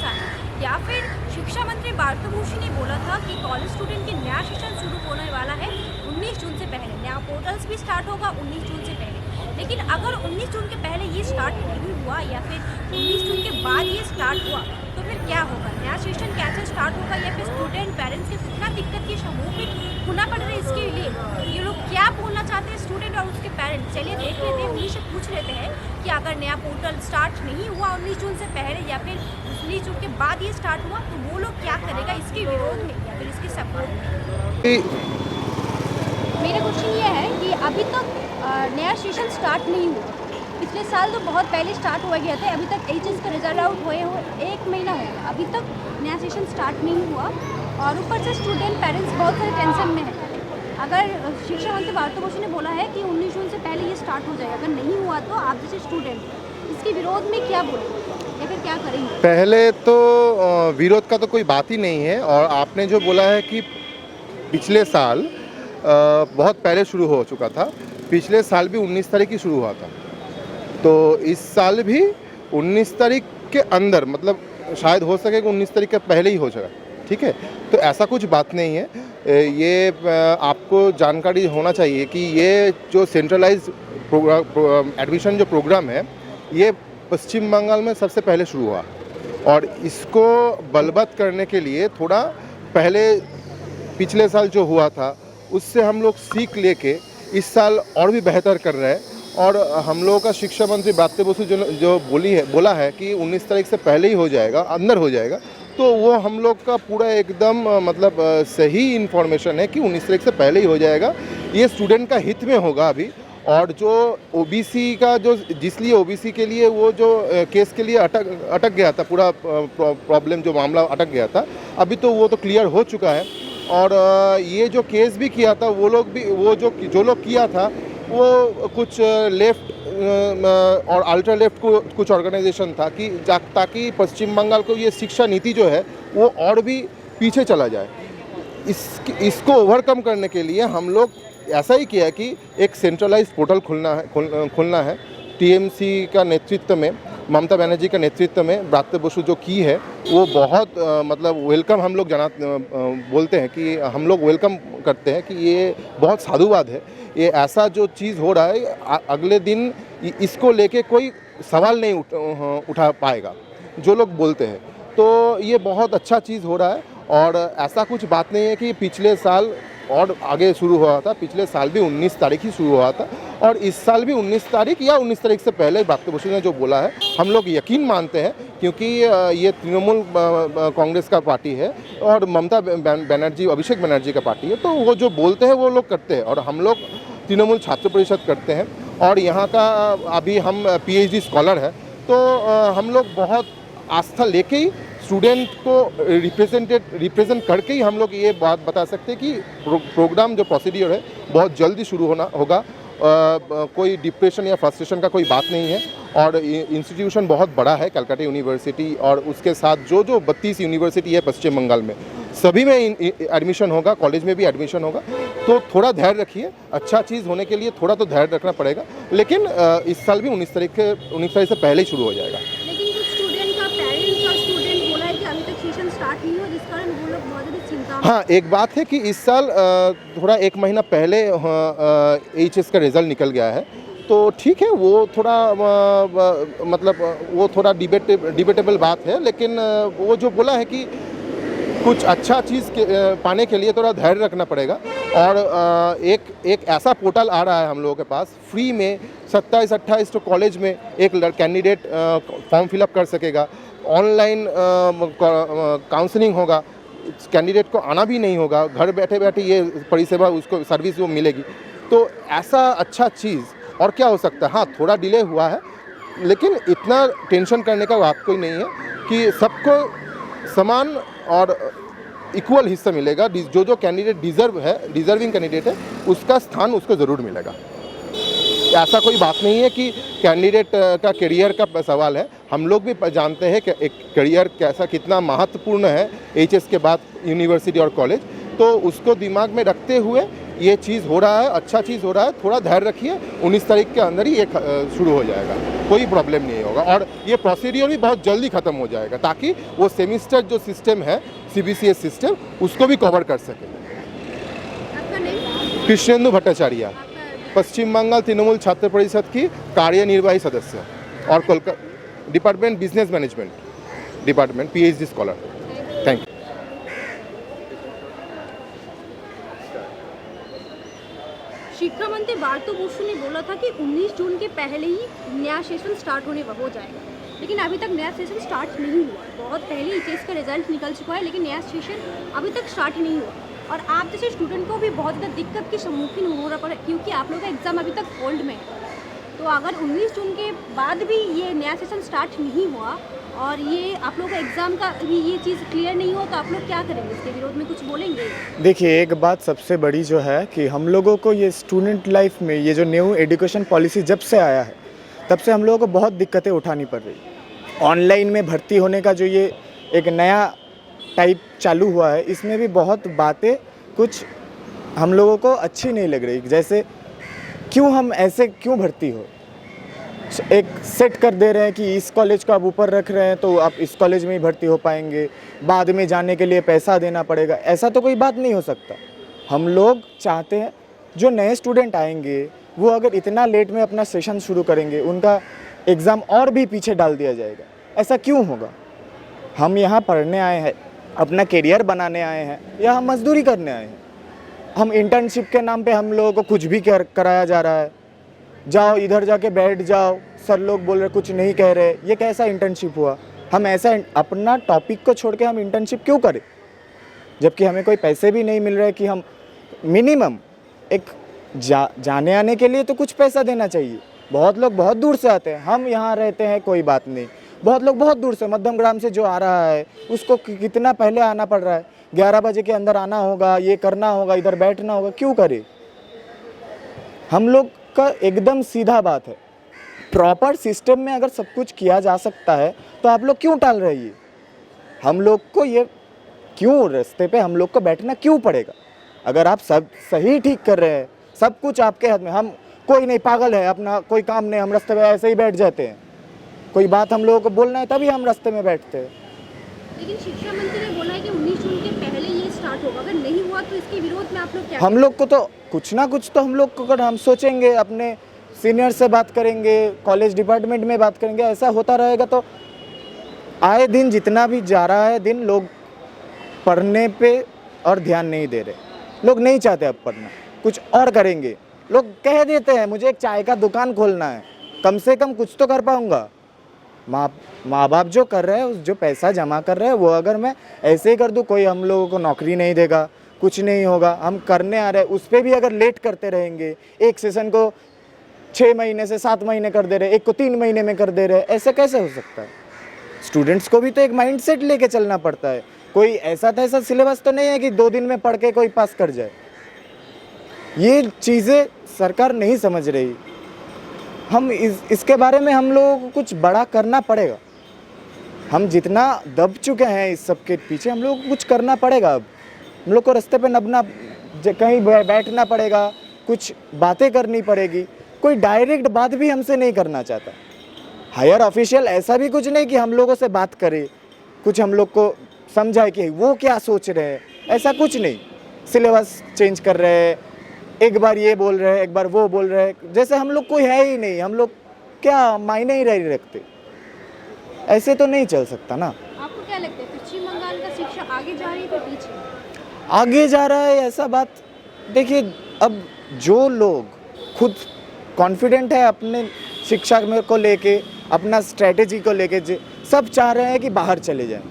वापस आए, या फिर शिक्षा मंत्री भारतभूषण ने बोला था कि कॉलेज स्टूडेंट के नया सेशन शुरू होने वाला है 19 जून से पहले, नया पोर्टल्स भी स्टार्ट होगा 19 जून से पहले। लेकिन अगर 19 जून के पहले ये स्टार्ट नहीं हुआ या फिर 19 जून के बाद ये स्टार्ट हुआ तो फिर क्या होगा? नया सेशन कैसे स्टार्ट होगा या फिर स्टूडेंट पेरेंट्स के कितना दिक्कत के सम्मुखीन होना पड़ रहा है इसके लिए? ये लोग क्या बोलना चाहते हैं स्टूडेंट और उसके पेरेंट्स? चलिए देख लेते हैं, उन्हीं से पूछ लेते हैं कि अगर नया पोर्टल स्टार्ट नहीं हुआ 19 जून से पहले या फिर 19 जून के बाद ये स्टार्ट हुआ तो वो लोग क्या करेगा इसके विरोध में या फिर इसके सपोर्ट में? मेरा क्वेश्चन ये है कि अभी तक नया सेशन स्टार्ट नहीं हुआ। पिछले साल तो बहुत पहले स्टार्ट हो गया था, अभी तक एचएस का रिजल्ट आउट हुए 1 महीना हो गया, अभी तक नया सेशन स्टार्ट नहीं हुआ और ऊपर से स्टूडेंट पेरेंट्स बहुत सारे टेंशन में है। अगर शिक्षा मंत्री भारतभूषण ने बोला है कि 19 जून से पहले ये स्टार्ट हो जाएगा, अगर नहीं हुआ तो आप जैसे स्टूडेंट इसके विरोध में क्या बोलेंगे या फिर क्या करेंगे? पहले तो विरोध का तो कोई बात ही नहीं है। और आपने जो बोला है कि पिछले साल बहुत पहले शुरू हो चुका था, पिछले साल भी 19 तारीख ही शुरू हुआ था, तो इस साल भी 19 तारीख के अंदर, मतलब शायद हो सके कि 19 तारीख के पहले ही हो जाएगा, ठीक है। तो ऐसा कुछ बात नहीं है। ये आपको जानकारी होना चाहिए कि ये जो सेंट्रलाइज एडमिशन जो प्रोग्राम है ये पश्चिम बंगाल में सबसे पहले शुरू हुआ और इसको बलवत्त करने के लिए थोड़ा पहले पिछले साल जो हुआ था उससे हम लोग सीख लेके इस साल और भी बेहतर कर रहे हैं। और हम लोगों का शिक्षा मंत्री भारतभूषण जो बोला है कि 19 तारीख से पहले ही हो जाएगा, अंदर हो जाएगा, तो वो हम लोग का पूरा एकदम मतलब सही इन्फॉर्मेशन है कि 19 तारीख से पहले ही हो जाएगा। ये स्टूडेंट का हित में होगा अभी। और जो ओबीसी का जो जिसलिए ओबीसी के लिए वो जो केस के लिए अटक गया था, पूरा प्रॉब्लम जो मामला अटक गया था, अभी तो वो तो क्लियर हो चुका है। और ये जो केस भी किया था वो लोग किया था वो कुछ लेफ्ट और अल्ट्रा लेफ्ट को कुछ ऑर्गेनाइजेशन था कि ताकि पश्चिम बंगाल को ये शिक्षा नीति जो है वो और भी पीछे चला जाए। इसको ओवरकम करने के लिए हम लोग ऐसा ही किया है कि एक सेंट्रलाइज पोर्टल खुलना है। टीएमसी का नेतृत्व में, ममता बनर्जी का नेतृत्व में भारतभूषण जो की है वो बहुत मतलब वेलकम हम लोग बोलते हैं कि हम लोग वेलकम करते हैं कि ये बहुत साधुवाद है। ये ऐसा जो चीज़ हो रहा है अगले दिन इसको लेके कोई सवाल नहीं उठा पाएगा जो लोग बोलते हैं, तो ये बहुत अच्छा चीज़ हो रहा है। और ऐसा कुछ बात नहीं है कि पिछले साल और आगे शुरू हुआ था, पिछले साल भी 19 तारीख ही शुरू हुआ था और इस साल भी 19 तारीख या 19 तारीख से पहले भारतभूषण ने जो बोला है हम लोग यकीन मानते हैं, क्योंकि ये तृणमूल कांग्रेस का पार्टी है और ममता बनर्जी, अभिषेक बनर्जी का पार्टी है, तो वो जो बोलते हैं वो लोग करते हैं। और हम लोग तृणमूल छात्र परिषद करते हैं और यहाँ का अभी हम पीएचडी स्कॉलर है, तो हम लोग बहुत आस्था लेके ही स्टूडेंट को रिप्रेजेंट करके ही हम लोग ये बात बता सकते हैं कि प्रोग्राम जो प्रोसीड्यूर है बहुत जल्दी शुरू होगा। कोई डिप्रेशन या फ्रस्ट्रेशन का कोई बात नहीं है। और इंस्टीट्यूशन बहुत बड़ा है, कलकत्ता यूनिवर्सिटी और उसके साथ जो 32 यूनिवर्सिटी है पश्चिम बंगाल में, सभी में एडमिशन होगा, कॉलेज में भी एडमिशन होगा। तो थोड़ा धैर्य रखिए, अच्छा चीज़ होने के लिए थोड़ा तो धैर्य रखना पड़ेगा, लेकिन इस साल भी 19 तारीख से पहले ही शुरू हो जाएगा। लेकिन कुछ स्टूडेंट का पेरेंट्स और स्टूडेंट बोला है कि अभी तक सेशन स्टार्ट नहीं हुआ, जिस कारण वो लोग बहुत ज़्यादा चिंता में। हाँ, एक बात है कि इस साल थोड़ा 1 महीना पहले एचएस का रिज़ल्ट निकल गया है, तो ठीक है, वो थोड़ा मतलब वो थोड़ा डिबेटेबल बात है, लेकिन वो जो बोला है कि कुछ अच्छा चीज़ पाने के लिए थोड़ा धैर्य रखना पड़ेगा। और एक ऐसा पोर्टल आ रहा है हम लोगों के पास फ्री में, 27-28 तो कॉलेज में एक कैंडिडेट फॉर्म फिलअप कर सकेगा, ऑनलाइन काउंसलिंग होगा, कैंडिडेट को आना भी नहीं होगा, घर बैठे बैठे ये परिसेवा उसको सर्विस वो मिलेगी। तो ऐसा अच्छा चीज़ और क्या हो सकता है। हाँ, थोड़ा डिले हुआ है, लेकिन इतना टेंशन करने का बात कोई नहीं है कि सबको समान और इक्वल हिस्सा मिलेगा। जो कैंडिडेट डिजर्विंग कैंडिडेट है उसका स्थान उसको ज़रूर मिलेगा। ऐसा कोई बात नहीं है कि कैंडिडेट का करियर का सवाल है। हम लोग भी जानते हैं कि एक करियर कैसा कितना महत्वपूर्ण है एचएस के बाद यूनिवर्सिटी और कॉलेज, तो उसको दिमाग में रखते हुए ये चीज़ हो रहा है, अच्छा चीज़ हो रहा है, थोड़ा धैर्य रखिए, 19 तारीख के अंदर ही ये शुरू हो जाएगा, कोई प्रॉब्लम नहीं होगा। और ये प्रोसीडियर भी बहुत जल्दी ख़त्म हो जाएगा, ताकि वो सेमिस्टर जो सिस्टम है CBCS सिस्टम, उसको भी कवर कर सके। आपका नेम? कृष्णेंदु भट्टाचार्य, आपका पश्चिम बंगाल तृणमूल छात्र परिषद की कार्यनिर्वाही सदस्य और Kolkata department business management department PhD scholar. Thank you. शिक्षा मंत्री पार्थ बसु ने बोला था कि 19 जून के पहले ही नया सेशन स्टार्ट हो जाएगा, लेकिन अभी तक नया सेशन स्टार्ट नहीं हुआ। बहुत पहले ECS का रिजल्ट निकल चुका है, लेकिन नया सेशन अभी तक स्टार्ट नहीं हुआ। और आप जैसे स्टूडेंट को भी बहुत ज़्यादा दिक्कत की सम्मुखीन हो रहा पड़ा, क्योंकि आप लोगों का एग्ज़ाम अभी तक होल्ड में है। तो अगर 19 जून के बाद भी ये नया सेशन स्टार्ट नहीं हुआ और ये आप लोगों का एग्ज़ाम का भी ये चीज़ क्लियर नहीं हो, तो आप लोग क्या करेंगे? इसके विरोध में कुछ बोलेंगे? देखिए, एक बात सबसे बड़ी जो है कि हम लोगों को ये स्टूडेंट लाइफ में ये जो न्यू एजुकेशन पॉलिसी जब से आया है, तब से हम लोगों को बहुत दिक्कतें उठानी पड़ रही। ऑनलाइन में भर्ती होने का जो ये एक नया टाइप चालू हुआ है, इसमें भी बहुत बातें कुछ हम लोगों को अच्छी नहीं लग रही। जैसे क्यों हम ऐसे क्यों भर्ती हो, एक सेट कर दे रहे हैं कि इस कॉलेज को आप ऊपर रख रहे हैं तो आप इस कॉलेज में ही भर्ती हो पाएंगे, बाद में जाने के लिए पैसा देना पड़ेगा। ऐसा तो कोई बात नहीं हो सकता। हम लोग चाहते हैं जो नए स्टूडेंट आएंगे वो अगर इतना लेट में अपना सेशन शुरू करेंगे, उनका एग्ज़ाम और भी पीछे डाल दिया जाएगा। ऐसा क्यों होगा? हम यहाँ पढ़ने आए हैं, अपना करियर बनाने आए हैं, या हम मजदूरी करने आए हैं? हम इंटर्नशिप के नाम पे हम लोगों को कुछ भी कराया जा रहा है। जाओ इधर जाके बैठ जाओ, सर लोग बोल रहे कुछ नहीं कह रहे, ये कैसा इंटर्नशिप हुआ? हम ऐसा अपना टॉपिक को छोड़ के हम इंटर्नशिप क्यों करें, जबकि हमें कोई पैसे भी नहीं मिल रहे कि हम मिनिमम एक जाने आने के लिए तो कुछ पैसा देना चाहिए। बहुत लोग बहुत दूर से आते हैं, हम यहाँ रहते हैं कोई बात नहीं, बहुत लोग बहुत दूर से मध्यम ग्राम से जो आ रहा है उसको कितना पहले आना पड़ रहा है, 11 बजे के अंदर आना होगा, ये करना होगा, इधर बैठना होगा। क्यों करे? हम लोग का एकदम सीधा बात है, प्रॉपर सिस्टम में अगर सब कुछ किया जा सकता है तो आप लोग क्यों टाल रही है? हम लोग को ये क्यों रास्ते पे हम लोग को बैठना क्यों पड़ेगा? अगर आप सब सही ठीक कर रहे हैं, सब कुछ आपके हाथ में, हम कोई नहीं पागल है, अपना कोई काम नहीं, हम रास्ते में ऐसे ही बैठ जाते हैं। कोई बात हम लोगों को बोलना है तभी हम रास्ते में बैठते हैं। लेकिन शिक्षा मंत्री ने बोला है कि 19 जून के पहले ये स्टार्ट होगा, अगर नहीं हुआ तो इसके विरोध में आप लोग क्या हम लोग को तो कुछ ना कुछ तो हम लोग को, अगर हम सोचेंगे, अपने सीनियर से बात करेंगे, कॉलेज डिपार्टमेंट में बात करेंगे, ऐसा होता रहेगा तो आए दिन जितना भी जा रहा है दिन, लोग पढ़ने पे और ध्यान नहीं दे रहे। लोग नहीं चाहते अब पढ़ना, कुछ और करेंगे। लोग कह देते हैं मुझे एक चाय का दुकान खोलना है, कम से कम कुछ तो कर पाऊँगा। माँ बाप जो कर रहे हैं, जो पैसा जमा कर रहे हैं, वो अगर मैं ऐसे ही कर दूँ, कोई हम लोगों को नौकरी नहीं देगा, कुछ नहीं होगा। हम करने आ रहे हैं, उस पर भी अगर लेट करते रहेंगे, एक सेशन को 6 महीने से 7 महीने कर दे रहे, एक को 3 महीने में कर दे रहे, ऐसे कैसे हो सकता है? स्टूडेंट्स को भी तो एक माइंडसेट लेके चलना पड़ता है। कोई ऐसा था ऐसा सिलेबस तो नहीं है कि 2 दिन में पढ़ के कोई पास कर जाए। ये चीज़ें सरकार नहीं समझ रही। हम इसके बारे में हम लोगों को कुछ बड़ा करना पड़ेगा। हम जितना दब चुके हैं इस सब के पीछे, हम लोगों को कुछ करना पड़ेगा। अब हम लोग को रास्ते पे नबना, कहीं बैठना पड़ेगा, कुछ बातें करनी पड़ेगी। कोई डायरेक्ट बात भी हमसे नहीं करना चाहता। हायर ऑफिशियल ऐसा भी कुछ नहीं कि हम लोगों से बात करे, कुछ हम लोग को समझाए कि वो क्या सोच रहे हैं, ऐसा कुछ नहीं। सिलेबस चेंज कर रहे हैं, एक बार ये बोल रहे हैं, एक बार वो बोल रहे हैं, जैसे हम लोग कोई है ही नहीं। हम लोग क्या मायने ही नहीं रखते? ऐसे तो नहीं चल सकता ना। आपको क्या लगता है, पश्चिम बंगाल का शिक्षा आगे जा रही है फिर पीछे? आगे जा रहा है, ऐसा बात देखिए। अब जो लोग खुद कॉन्फिडेंट है अपने शिक्षा में को लेके, अपना स्ट्रेटेजी को लेके, सब चाह रहे हैं कि बाहर चले जाएं।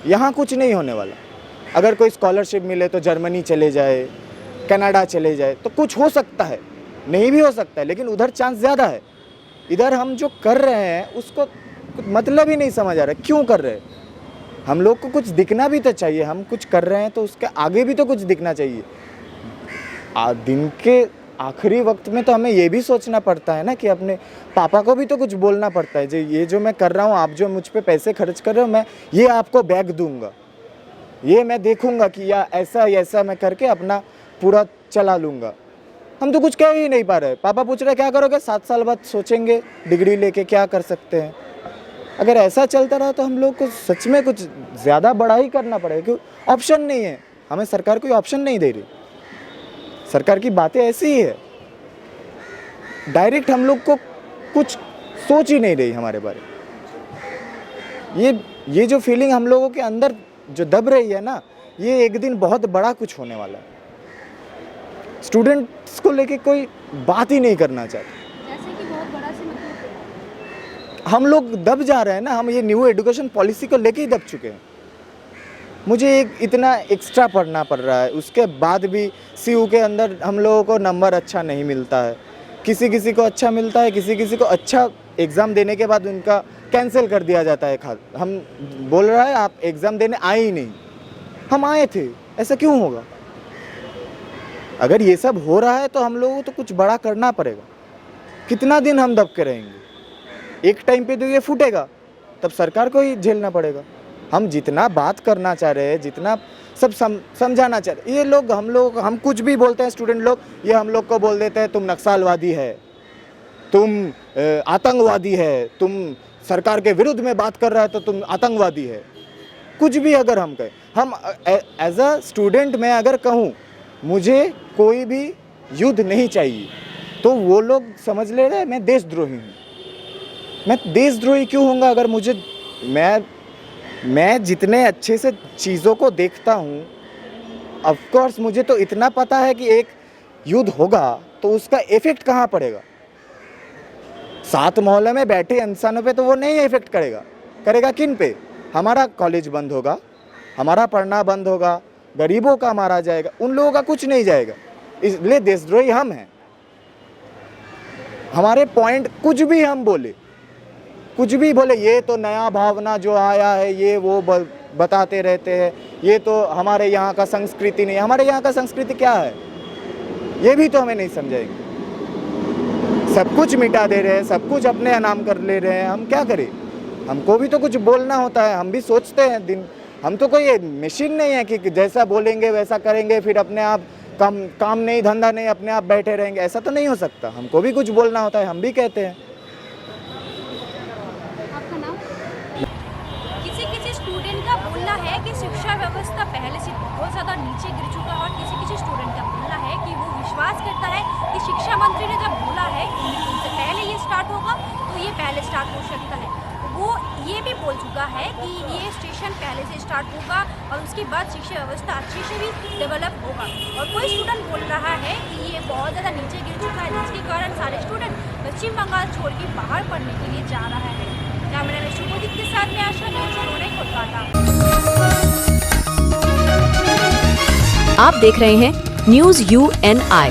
यहाँ कुछ नहीं होने वाला। अगर कोई स्कॉलरशिप मिले तो जर्मनी चले जाए, कनाडा चले जाए, तो कुछ हो सकता है, नहीं भी हो सकता है, लेकिन उधर चांस ज़्यादा है। इधर हम जो कर रहे हैं उसको मतलब ही नहीं समझ आ रहा क्यों कर रहे हैं। हम लोग को कुछ दिखना भी तो चाहिए। हम कुछ कर रहे हैं तो उसके आगे भी तो कुछ दिखना चाहिए। दिन के आखिरी वक्त में तो हमें ये भी सोचना पड़ता है ना कि अपने पापा को भी तो कुछ बोलना पड़ता है। जो ये जो मैं कर रहा हूँ, आप जो मुझ पे पैसे खर्च कर रहे हो, मैं ये आपको बैग दूंगा, ये मैं देखूंगा कि या ऐसा मैं करके अपना पूरा चला लूँगा। हम तो कुछ कह ही नहीं पा रहे। पापा पूछ रहे क्या करोगे, 7 साल बाद सोचेंगे डिग्री लेके क्या कर सकते हैं। अगर ऐसा चलता रहा तो हम लोग को सच में कुछ ज़्यादा बड़ा ही करना पड़ेगा, क्योंकि ऑप्शन नहीं है। हमें सरकार कोई ऑप्शन नहीं दे रही। सरकार की बातें ऐसी ही है, डायरेक्ट हम लोग को कुछ सोच ही नहीं रही हमारे बारे में। ये जो फीलिंग हम लोगों के अंदर जो दब रही है ना, ये एक दिन बहुत बड़ा कुछ होने वाला है। स्टूडेंट्स को लेके कोई बात ही नहीं करना चाहते। जैसे कि बहुत बड़ा से मतलब हम लोग दब जा रहे हैं ना, हम ये न्यू एजुकेशन पॉलिसी को लेके ही दब चुके हैं। मुझे इतना एक्स्ट्रा पढ़ना पड़ रहा है, उसके बाद भी सीयू के अंदर हम लोगों को नंबर अच्छा नहीं मिलता है। किसी किसी को अच्छा मिलता है, किसी किसी को अच्छा एग्ज़ाम देने के बाद उनका कैंसिल कर दिया जाता है। हम बोल रहा है आप एग्ज़ाम देने आए ही नहीं, हम आए थे, ऐसा क्यों होगा? अगर ये सब हो रहा है तो हम लोगों को तो कुछ बड़ा करना पड़ेगा। कितना दिन हम दब के रहेंगे? एक टाइम पे तो ये फूटेगा, तब सरकार को ही झेलना पड़ेगा। हम जितना बात करना चाह रहे हैं, जितना सब समझाना चाह रहे, ये लोग हम कुछ भी बोलते हैं, स्टूडेंट लोग ये हम लोग को बोल देते हैं तुम नक्सलवादी है, तुम आतंकवादी है, तुम सरकार के विरुद्ध में बात कर रहा है तो तुम आतंकवादी है। कुछ भी अगर हम कहें, हम एज अ स्टूडेंट मैं अगर कहूँ मुझे कोई भी युद्ध नहीं चाहिए, तो वो लोग समझ ले रहे हैं मैं देशद्रोही हूँ। मैं देशद्रोही क्यों होऊंगा? अगर मुझे मैं जितने अच्छे से चीज़ों को देखता हूँ, ऑफ कोर्स मुझे तो इतना पता है कि एक युद्ध होगा तो उसका इफ़ेक्ट कहाँ पड़ेगा। 7 मोहल्ले में बैठे इंसानों पे तो वो नहीं इफ़ेक्ट करेगा किन पे? हमारा कॉलेज बंद होगा, हमारा पढ़ना बंद होगा, गरीबों का मारा जाएगा, उन लोगों का कुछ नहीं जाएगा। इसलिए देशद्रोही हम हैं। हमारे पॉइंट कुछ भी हम बोले, ये तो नया भावना जो आया है ये वो बताते रहते हैं, ये तो हमारे यहाँ का संस्कृति नहीं। हमारे यहाँ का संस्कृति क्या है ये भी तो हमें नहीं समझाएंगे। सब कुछ मिटा दे रहे हैं, सब कुछ अपने नाम कर ले रहे हैं, हम क्या करें? हमको भी तो कुछ बोलना होता है, हम भी सोचते हैं दिन। हम तो कोई मशीन नहीं है कि जैसा बोलेंगे वैसा करेंगे, फिर अपने आप काम नहीं धंधा नहीं अपने आप बैठे रहेंगे, ऐसा तो नहीं हो सकता। हमको भी कुछ बोलना होता है, हम भी कहते हैं। आपका नाम? किसी स्टूडेंट का बोलना है कि शिक्षा व्यवस्था पहले से बहुत ज़्यादा नीचे गिर चुका है, और किसी स्टूडेंट का बोलना है कि वो विश्वास करता है कि शिक्षा मंत्री ने जब बोला है कि उनसे पहले ये स्टार्ट होगा तो ये पहले स्टार्ट हो सकता है। वो ये भी बोल चुका है कि ये स्टेशन पहले से स्टार्ट होगा और उसके बाद शिक्षा व्यवस्था अच्छे से भी डेवलप होगा। और कोई स्टूडेंट बोल रहा है कि ये बहुत ज़्यादा नीचे गिर चुका है, जिसके कारण सारे स्टूडेंट पश्चिम बंगाल छोड़ के बाहर पढ़ने के लिए जा रहा है। कैमरा में शुभदीप के साथ में आशा, न्यूज़ उन्होंने कोलकाता। आप देख रहे हैं न्यूज़ UNI।